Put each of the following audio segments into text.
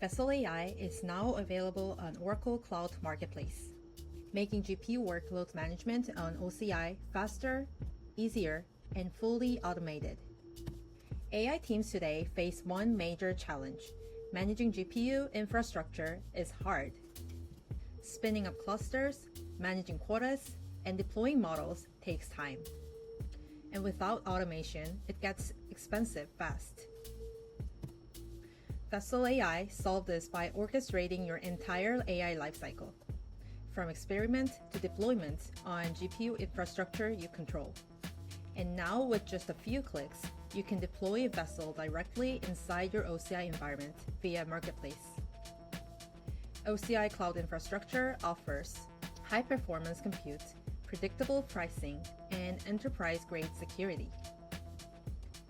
VESSL AI is now available on Oracle Cloud Marketplace, making GPU workload management on OCI faster, easier, and fully automated. AI teams today face one major challenge. Managing GPU infrastructure is hard. Spinning up clusters, managing quotas, and deploying models takes time. And without automation, it gets expensive fast. VESSL AI solved this by orchestrating your entire AI lifecycle, from experiment to deployment on GPU infrastructure you control. And now with just a few clicks, you can deploy VESSL directly inside your OCI environment via Marketplace. OCI Cloud Infrastructure offers high-performance compute, predictable pricing, and enterprise-grade security.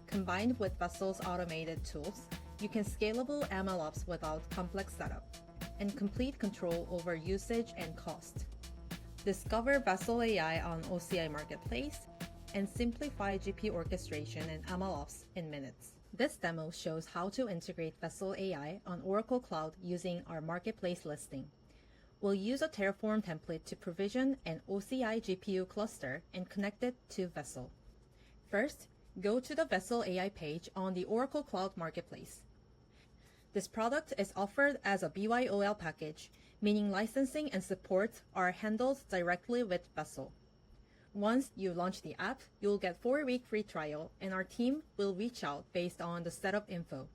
Combined with VESSL's automated tools, you can scalable MLOps without complex setup, and complete control over usage and cost. Discover VESSL AI on OCI Marketplace and simplify GPU orchestration and MLOps in minutes. This demo shows how to integrate VESSL AI on Oracle Cloud using our Marketplace listing. We'll use a Terraform template to provision an OCI GPU cluster and connect it to VESSL. First, go to the VESSL AI page on the Oracle Cloud Marketplace. This product is offered as a BYOL package, meaning licensing and support are handled directly with VESSL. Once you launch the app, you'll get 4-week free trial, and our team will reach out based on the setup info.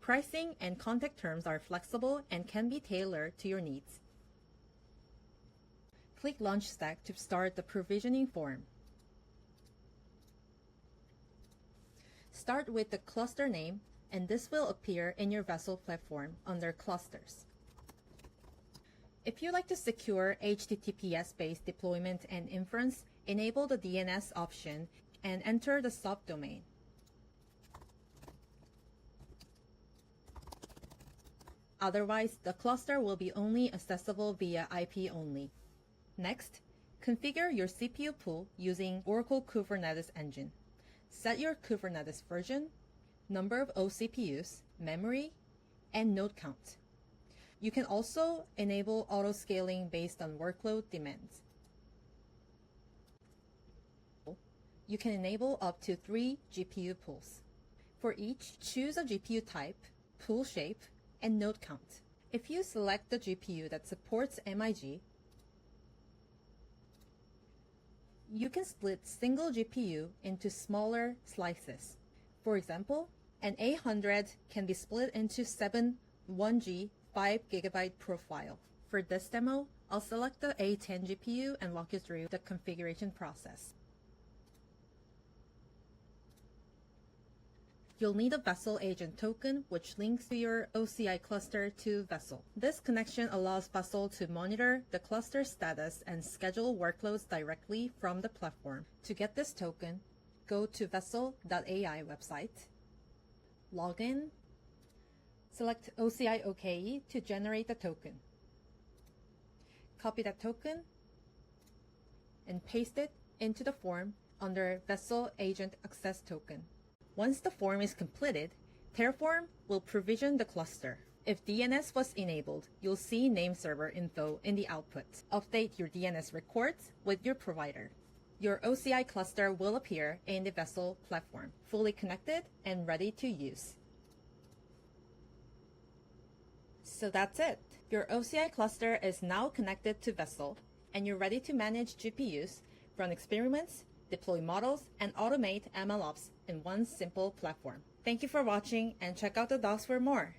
Pricing and contact terms are flexible and can be tailored to your needs. Click Launch Stack to start the provisioning form. Start with the cluster name, and this will appear in your VESSL platform under Clusters. If you like to secure HTTPS-based deployment and inference, enable the DNS option and enter the subdomain. Otherwise, the cluster will be only accessible via IP only. Next, configure your CPU pool using Oracle Kubernetes Engine. Set your Kubernetes version, number of OCPUs, memory, and node count. You can also enable auto-scaling based on workload demands. You can enable up to 3 GPU pools. For each, choose a GPU type, pool shape, and node count. If you select the GPU that supports MIG, you can split single GPU into smaller slices. For example, an A100 can be split into 7 1G 5GB profile. For this demo, I'll select the A10 GPU and walk you through the configuration process. You'll need a VESSL agent token, which links to your OCI cluster to VESSL. This connection allows VESSL to monitor the cluster status and schedule workloads directly from the platform. To get this token, go to VESSL.ai website, log in, select OCI OKE to generate the token. Copy that token and paste it into the form under VESSL Agent Access Token. Once the form is completed, Terraform will provision the cluster. If DNS was enabled, you'll see name server info in the output. Update your DNS records with your provider. Your OCI cluster will appear in the VESSL platform, fully connected and ready to use. So that's it. Your OCI cluster is now connected to VESSL, and you're ready to manage GPUs, run experiments, deploy models, and automate MLOps in one simple platform. Thank you for watching, and check out the docs for more.